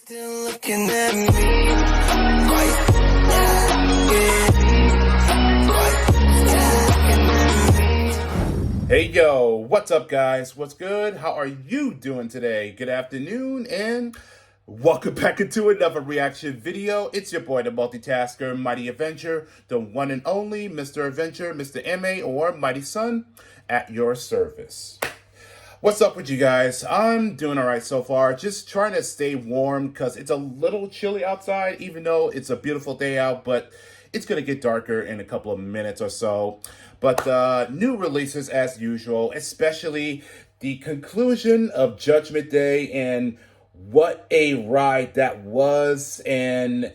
Still looking at me. Hey yo, what's up guys? What's good? How are you doing today? Good afternoon and welcome back into another reaction video. It's your boy the multitasker, Mighty Adventure, the one and only Mr. Adventure, Mr. MA or Mighty Son at your service. What's up with you guys? I'm doing alright so far. Just trying to stay warm because it's a little chilly outside, even though it's a beautiful day out, but it's going to get darker in a couple of minutes or so. But new releases as usual, especially the conclusion of Judgment Day, and what a ride that was. And a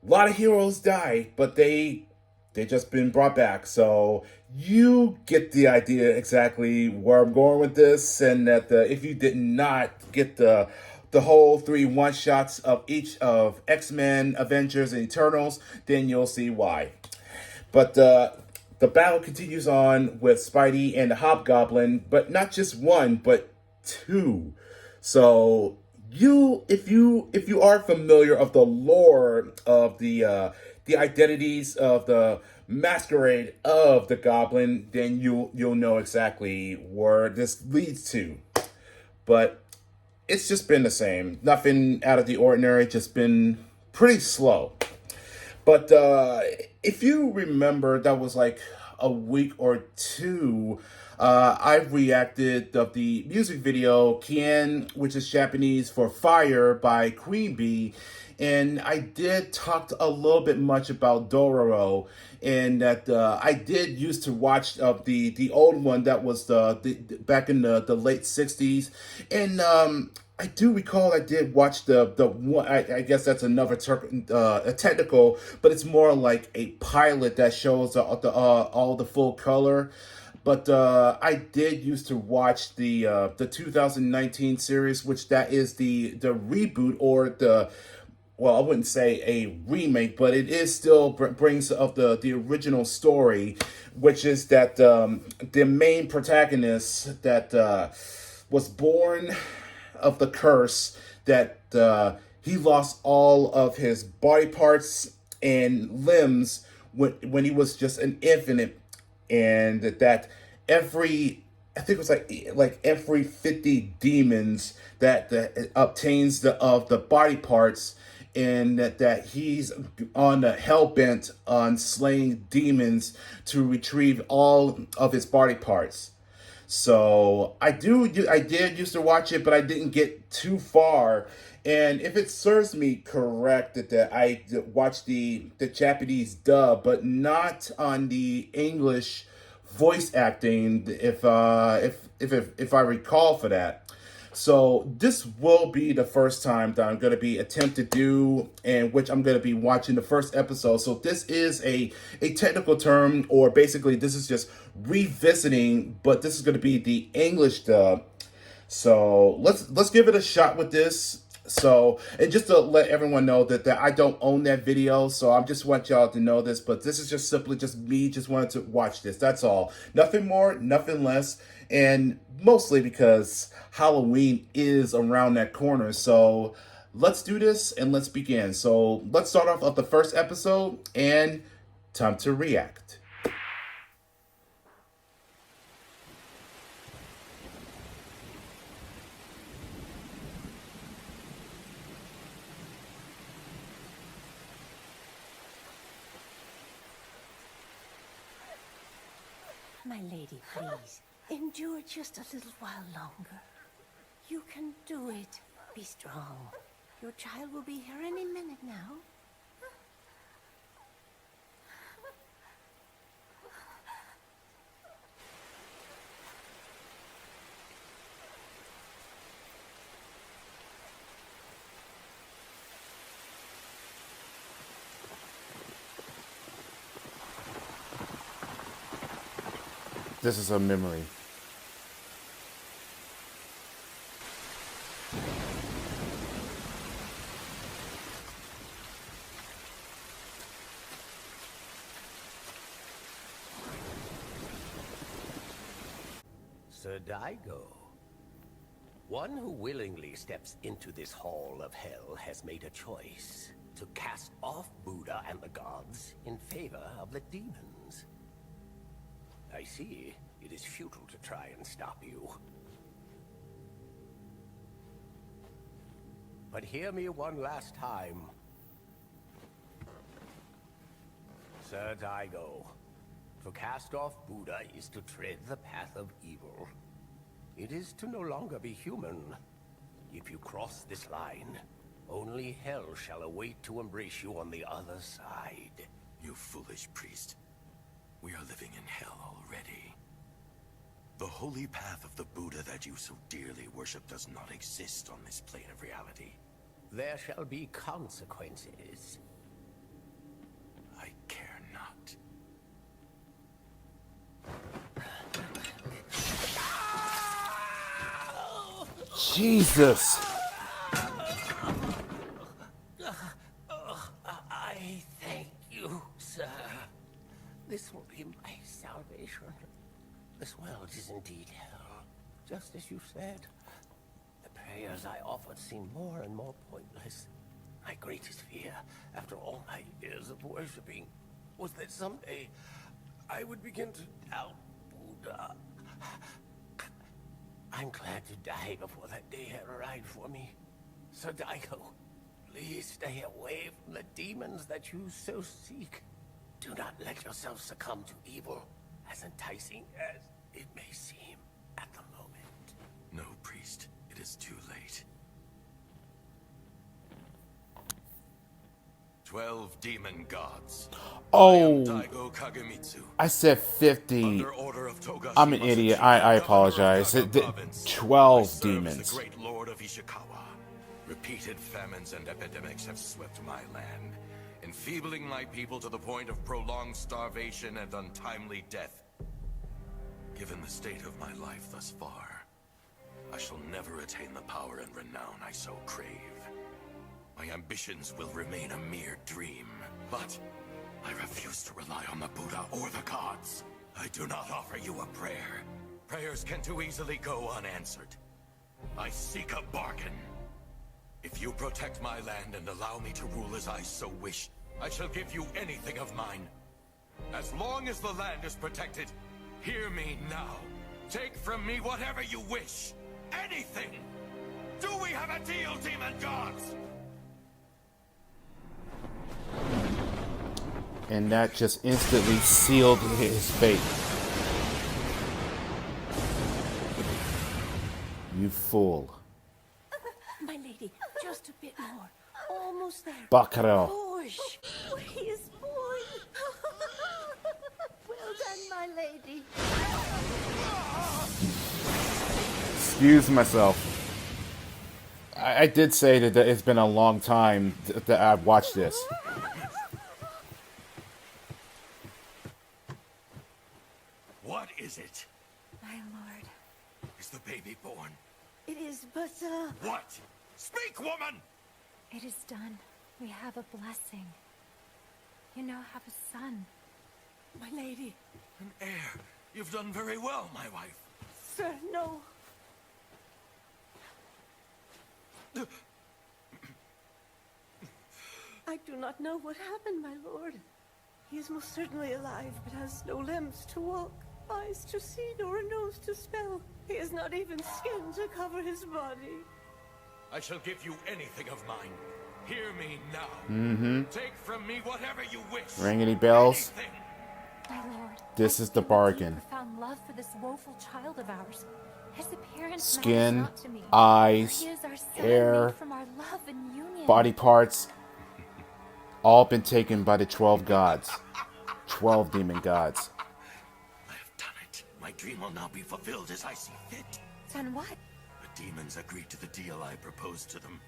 lot of heroes died, but they just been brought back. So you get the idea exactly where I'm going with this, and that if you did not get the whole 3 one-shots of each of X-Men, Avengers, and Eternals, then you'll see why. But the battle continues on with Spidey and the Hobgoblin, but not just one, but two. So if you are familiar of the lore of the identities of the masquerade of the Goblin, then you'll know exactly where this leads to. But it's just been the same. Nothing out of the ordinary, just been pretty slow. But if you remember, that was like a week or two, I reacted of the music video Kaen, which is Japanese for Fire by Queen Bee. And I did talk a little bit much about Dororo, and that I did used to watch the old one that was the back in the late 60s. And I do recall I did watch the one. I guess that's another a technical, but it's more like a pilot that shows all the full color. But I did used to watch the 2019 series, which that is the reboot, or well, I wouldn't say a remake, but it is still brings of the original story, which is that the main protagonist that was born of the curse, that he lost all of his body parts and limbs when he was just an infant, and that I think it was like every 50 demons that obtains of the body parts, and that he's on the hell bent on slaying demons to retrieve all of his body parts. So I did used to watch it, but I didn't get too far. And if it serves me correct, that I watched the Japanese dub, but not on the English voice acting, if I recall for that. So this will be the first time that I'm going to be attempted to do, and which I'm going to be watching the first episode. So this is a technical term, or basically this is just revisiting, but this is going to be the English dub. So let's give it a shot with this. So, and just to let everyone know that I don't own that video, so I just want y'all to know this, but this is just simply just me just wanted to watch this. That's all. Nothing more, nothing less, and mostly because Halloween is around that corner. So let's do this and let's begin. So let's start off with the first episode, and time to react. My lady, please, endure just a little while longer. You can do it. Be strong. Your child will be here any minute now. This is a memory. Sir Daigo. One who willingly steps into this hall of hell has made a choice to cast off Buddha and the gods in favor of the demons. I see it is futile to try and stop you. But hear me one last time. Sir Daigo, to cast off Buddha is to tread the path of evil. It is to no longer be human. If you cross this line, only hell shall await to embrace you on the other side. You foolish priest. We are living in hell already. The holy path of the Buddha that you so dearly worship does not exist on this plane of reality. There shall be consequences. I care not. Jesus. I thank you, sir. This will be my salvation. This world is indeed hell, just as you said. The prayers I offered seem more and more pointless. My greatest fear, after all my years of worshipping, was that someday I would begin to doubt Buddha. I'm glad to die before that day had arrived for me. Sir Daigo, please stay away from the demons that you so seek. Do not let yourself succumb to evil, as enticing as it may seem at the moment. No, priest. It is too late. 12 demon gods. I am Oh, Daigo Kagemitsu. I said 50. Under order of Togashi I'm an idiot. I Governor of apologize. Naga Province, 12 I serve as demons. the great lord of Ishikawa. Repeated famines and epidemics have swept my land, enfeebling my people to the point of prolonged starvation and untimely death. Given the state of my life thus far, I shall never attain the power and renown I so crave. My ambitions will remain a mere dream, but I refuse to rely on the Buddha or the gods. I do not offer you a prayer. Prayers can too easily go unanswered. I seek a bargain. If you protect my land and allow me to rule as I so wish, I shall give you anything of mine. As long as the land is protected, hear me now. Take from me whatever you wish. Anything! Do we have a deal, demon gods? And that just instantly sealed his fate. You fool. My lady, just a bit more. Almost there. Buckaroo. Push. Oh, he is born. Well done, my lady. Excuse myself. I did say that it's been a long time that I've watched this. What is it? My lord. Is the baby born? It is but, What? Speak, woman! It is done. We have a blessing. You now have a son. my lady. An heir. You've done very well, my wife. Sir, no. I do not know what happened, my lord. He is most certainly alive, but has no limbs to walk, eyes to see, nor a nose to smell. He has not even skin to cover his body. I shall give you anything of mine. Hear me now. Take from me whatever you wish. Ring any bells? Anything. My lord. This I is the feel a bargain. deep, profound love for this woeful child of ours. His appearance Skin, matters not to me. eyes, He is our son, hair, made from our love and union. body parts, all been taken by the 12 gods. 12 demon gods. I have done it. My dream will now be fulfilled as I see fit. Done what? The demons agreed to the deal I proposed to them.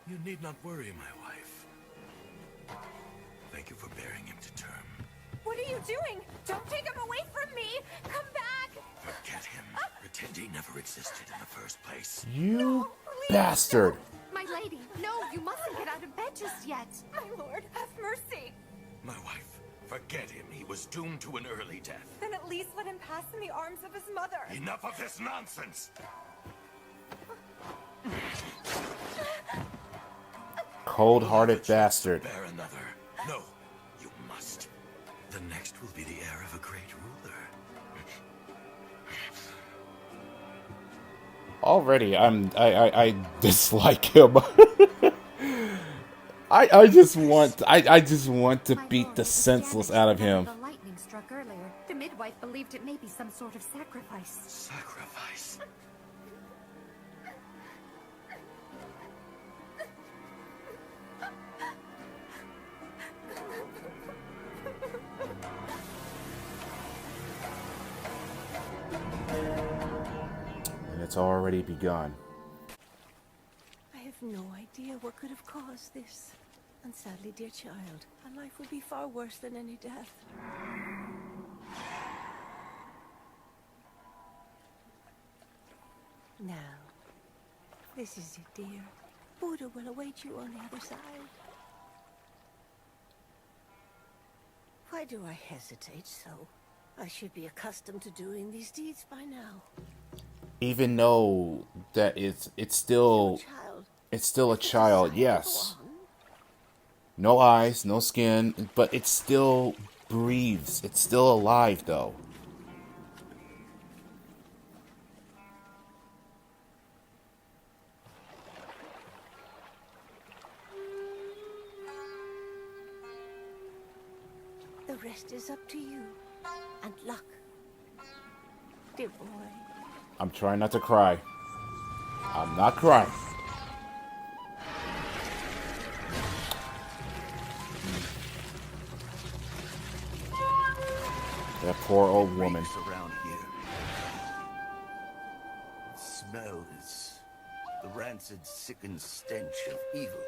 You need not worry, my wife. Thank you for bearing him to term. What are you doing? Don't take him away from me! Come back! Forget him. Pretend he never existed in the first place. You bastard. My lady, no, you mustn't get out of bed just yet. My lord, have mercy. My wife, Forget him. He was doomed to an early death. Then at least let him pass in the arms of his mother. Enough of this nonsense! Cold-hearted bastard. Bear another. No, you must. The next will be the heir of a great ruler. Already, I dislike him. I just want to beat the senseless out of him. The lightning struck earlier. The midwife believed it may be some sort of sacrifice. Sacrifice? And it's already begun. I have no idea what could have caused this. And sadly, dear child, a life would be far worse than any death. Now, this is it, dear. Buddha will await you on the other side. Why do I hesitate so? I should be accustomed to doing these deeds by now. Even though that it's still a child, yes. No eyes, no skin, but it still breathes. It's still alive, though. The rest is up to you. And luck. Dear boy. I'm trying not to cry. I'm not crying. That poor old woman. Around here. The smell is the rancid, sickened stench of evil.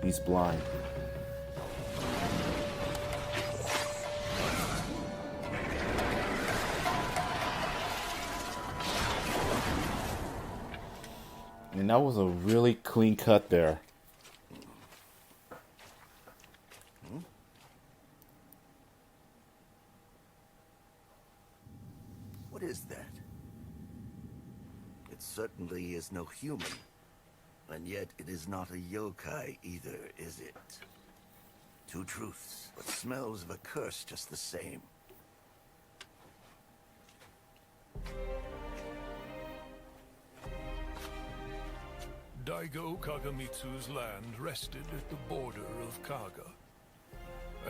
He's blind. And that was a really clean cut there. What is that? It certainly is no human. And yet it is not a yokai either, is it? Two truths, but smells of a curse just the same. Daigo Kagamitsu's land rested at the border of Kaga.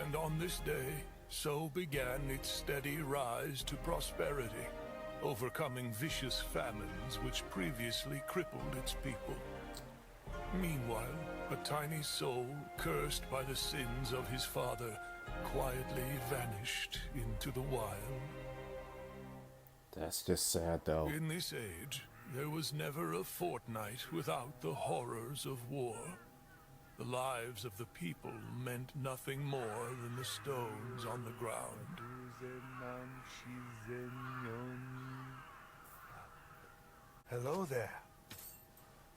And on this day, so began its steady rise to prosperity, overcoming vicious famines which previously crippled its people. Meanwhile, a tiny soul, cursed by the sins of his father, quietly vanished into the wild. That's just sad, though. In this age, there was never a fortnight without the horrors of war. The lives of the people meant nothing more than the stones on the ground. Hello there.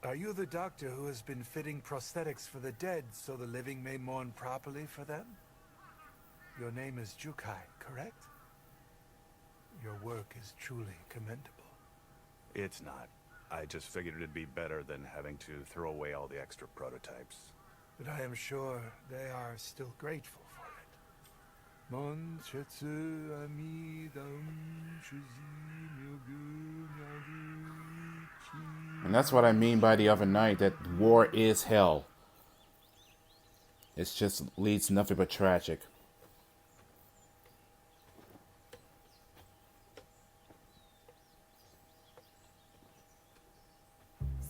Are you the doctor who has been fitting prosthetics for the dead so the living may mourn properly for them? Your name is Jukai, correct? Your work is truly commendable. It's not. I just figured it'd be better than having to throw away all the extra prototypes. But I am sure they are still grateful for it. And that's what I mean by the other night, that war is hell. It just leads nothing but tragic.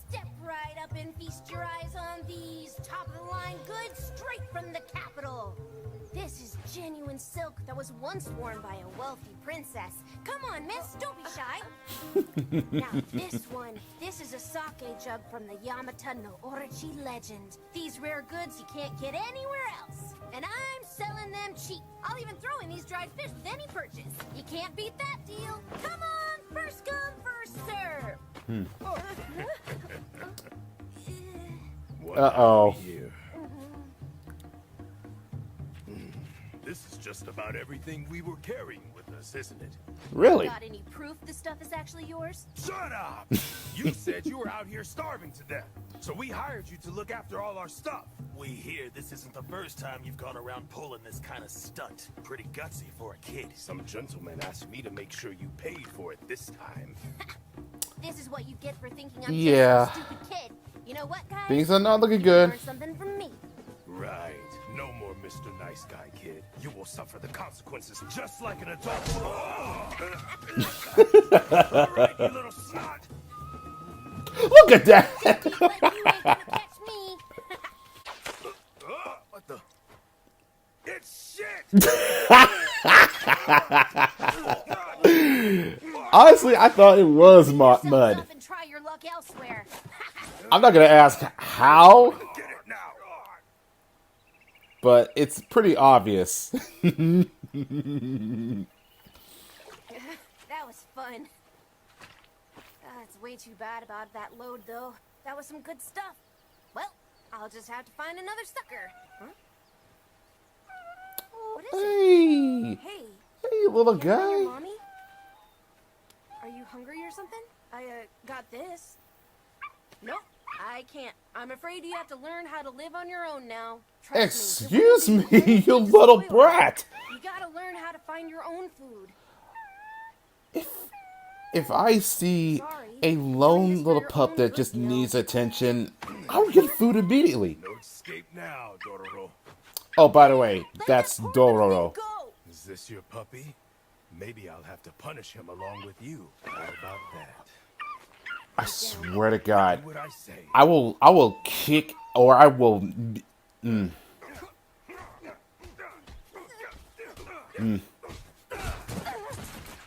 Step right up and feast your eyes on these top-of-the-line goods straight from the capital. This is genuine silk that was once worn by a wealthy princess. Come on, miss, don't be shy. Now this is a sake jug from the Yamata no Orochi legend. These rare goods you can't get anywhere else. And I'm selling them cheap. I'll even throw in these dried fish with any purchase. You can't beat that deal. Come on, first come, first serve. Uh-oh. everything we were carrying with us, isn't it? Really? Got any proof the stuff is actually yours? Shut up! You said you were out here starving to death, so we hired you to look after all our stuff. We hear this isn't the first time you've gone around pulling this kind of stunt. Pretty gutsy for a kid. Some gentleman asked me to make sure you paid for it this time. This is what you get for thinking I'm Yeah. just a stupid kid. You know what, guys? Things are not looking You good. learned something from me. Right. No more Mr. Nice Guy, kid. You will suffer the consequences just like an adult. All right, you little snot. Look at that! But you ain't gonna catch me. What the? It's shit! Honestly, I thought it was mud. And try your luck elsewhere. I'm not gonna ask how, Get it now. but it's pretty obvious. That was fun. It's way too bad about that load, though. That was some good stuff. Well, I'll just have to find another sucker. Huh? What is Hey, it? Hey, hey, little can't I find your guy. mommy? Are you hungry or something? I got this. Nope, I can't. I'm afraid you have to learn how to live on your own now. Trust me, Excuse me, you little brat. You gotta learn how to find your own food. If I see a lone little pup that just needs attention, I'll get food immediately. No escape now, Dororo. Oh, by the way, that's Dororo. Is this your puppy? Maybe I'll have to punish him along with you. How about that? I swear to God, Do what I say. I will kick, or I will.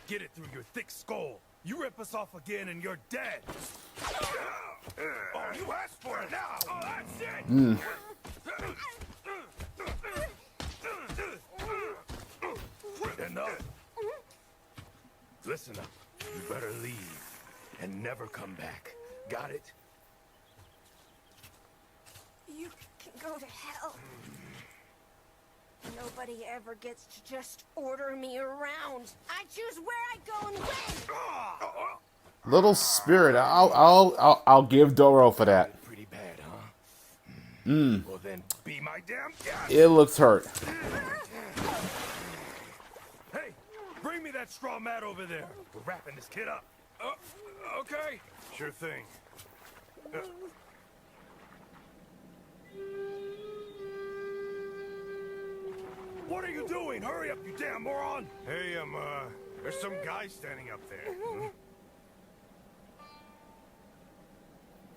Get it through your thick skull. You rip us off again and you're dead. Oh, you asked for it now. Oh, that's it. Enough. Listen up. You better leave and never come back. Got it? You can go to hell. Nobody ever gets to just order me around. I choose where I go and when. Little spirit, I'll give Dororo for that. Pretty bad, huh? Well then, be my damn guest. It looks hurt. Hey, bring me that straw mat over there. We're wrapping this kid up. Okay. Sure thing. What are you doing? Hurry up, you damn moron! Hey, there's some guy standing up there.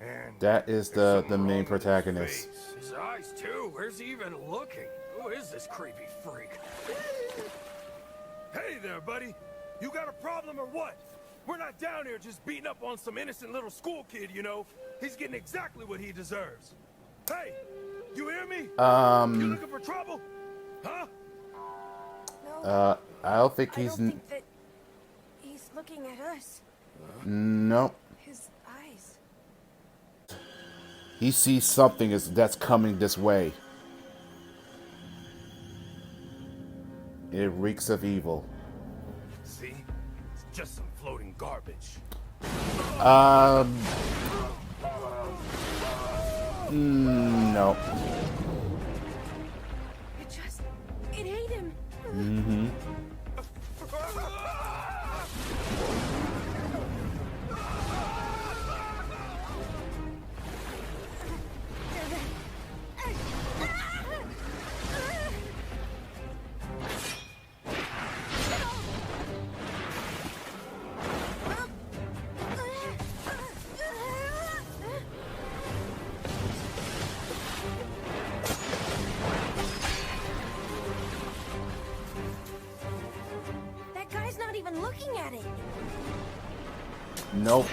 And That is the main protagonist. His eyes, too. Where's he even looking? Who is this creepy freak? hey there, buddy. You got a problem or what? We're not down here just beating up on some innocent little school kid, you know. He's getting exactly what he deserves. Hey, you hear me? You looking for trouble? Huh? I don't think I he's. don't think that he's looking at us. Nope. His eyes. He sees something that's coming this way. It reeks of evil. See? It's just some floating garbage. No. It ate him. Mm-hmm. That guy's not even looking at it. Nope.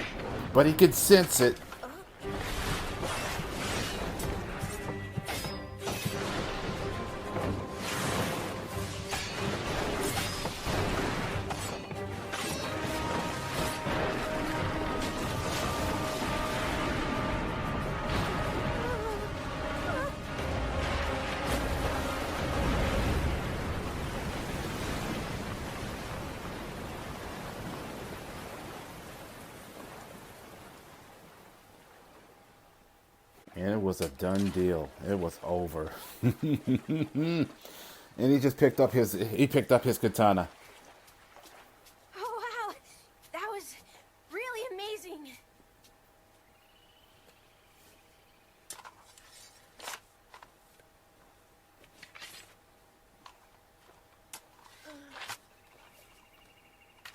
But he can sense it. And it was a done deal. It was over. And he just picked up his katana. Oh, wow. That was really amazing.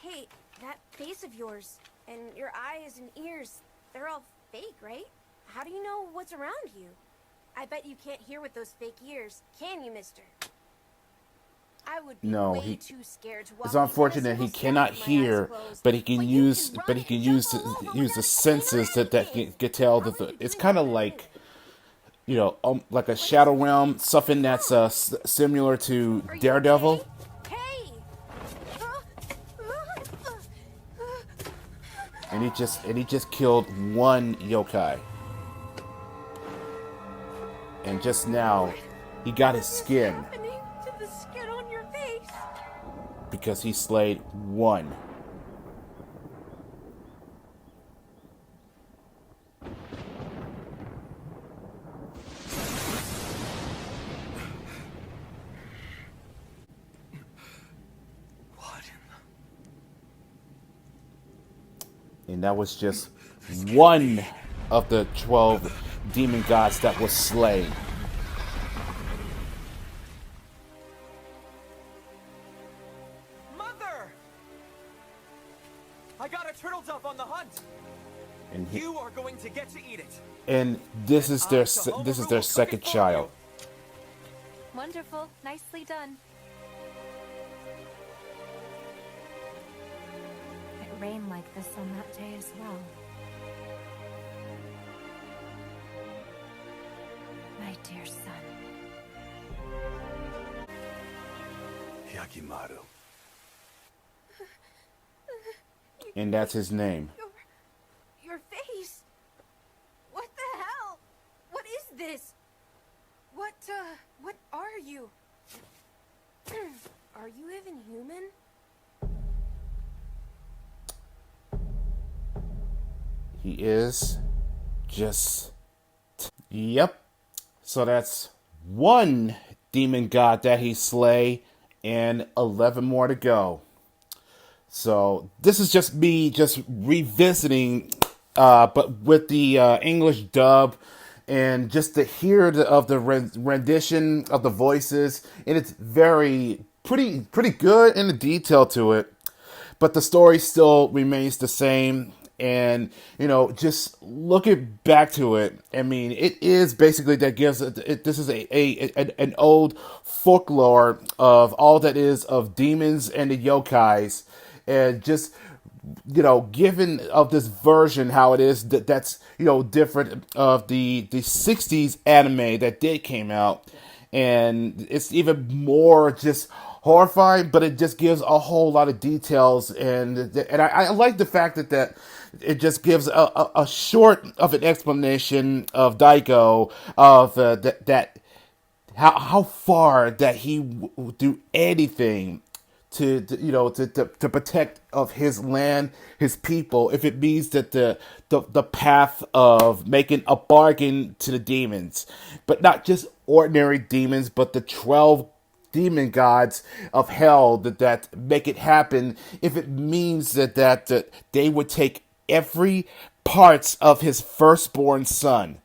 Hey, that face of yours, and your eyes and ears, they're all fake, right? How do you know what's around you? I bet you can't hear with those fake ears, can you, mister? I would be way too scared to walk. It's unfortunate he cannot hear, but he can use the senses that can tell that it's kind of like, you know, like a shadow realm, something that's similar to Daredevil. And he just killed one yokai. And just now, he got his skin. To the skin on your face. Because he slayed one. And that was just one of the 12 demon gods that was slain. Mother! I got a turtle dove on the hunt. And you are going to get to eat it. And this is their second child. Wonderful. Nicely done. It rained like this on that day as well. My dear son. Yakimaru. And that's his name. Your face. What the hell? What is this? What are you? Are you even human? He is just... Yep. So that's one demon god that he slay, and 11 more to go. So this is just me just revisiting, but with the English dub, and just to hear of the rendition of the voices, and it's pretty good in the detail to it, but the story still remains the same. And, you know, just looking back to it, I mean, it is basically that gives it, this is an old folklore of all that is of demons and the yokais, and just, you know, given of this version how it is that's, you know, different of the 60s anime that did came out, and it's even more just horrifying, but it just gives a whole lot of details, and I like the fact that it just gives a short of an explanation of Daigo of that how far that he would do anything to protect of his land, his people, if it means that the path of making a bargain to the demons, but not just ordinary demons, but the 12 demon gods of hell that make it happen, if it means that they would take every parts of his firstborn son.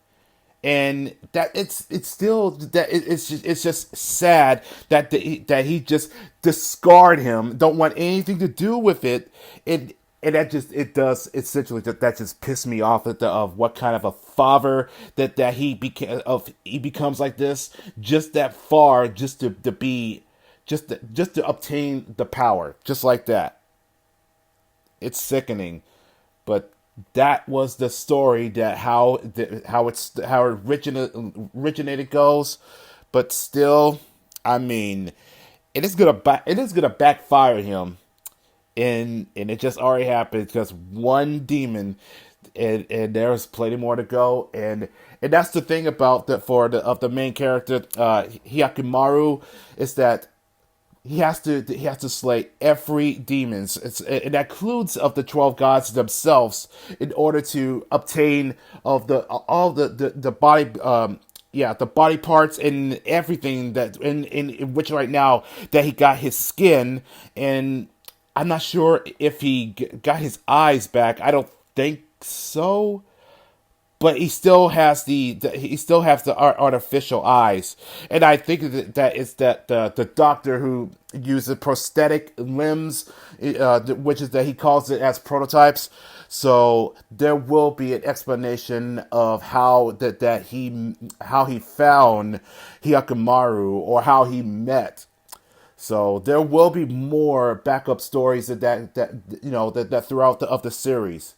And that it's still that it's just sad that he just discard him, don't want anything to do with it, and that just it does essentially that just pissed me off of what kind of a father that he becomes like this, just that far, just to obtain the power, just like that. It's sickening, but that was the story, that how it originated goes. But still, I mean, it is gonna backfire him, and it just already happened, because one demon, and there's plenty more to go, and that's the thing about the main character, Hyakimaru, is that he has to slay every demons. And that includes of the 12 gods themselves in order to obtain of all the body the body parts and everything that in which right now that he got his skin, and I'm not sure if he got his eyes back. I don't think so. But he still has the artificial eyes, and I think that it's that the doctor who uses prosthetic limbs, which is that he calls it as prototypes. So there will be an explanation of how he found Hyakkimaru, or how he met. So there will be more backup stories that throughout the series.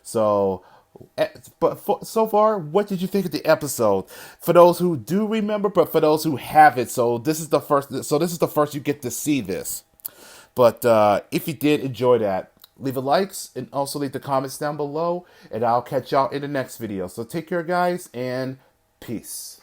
So. So far, what did you think of the episode? For those who do remember, but for those who haven't, so this is the first you get to see this. But if you did enjoy that, leave a likes and also leave the comments down below, and I'll catch y'all in the next video. So take care, guys, and peace.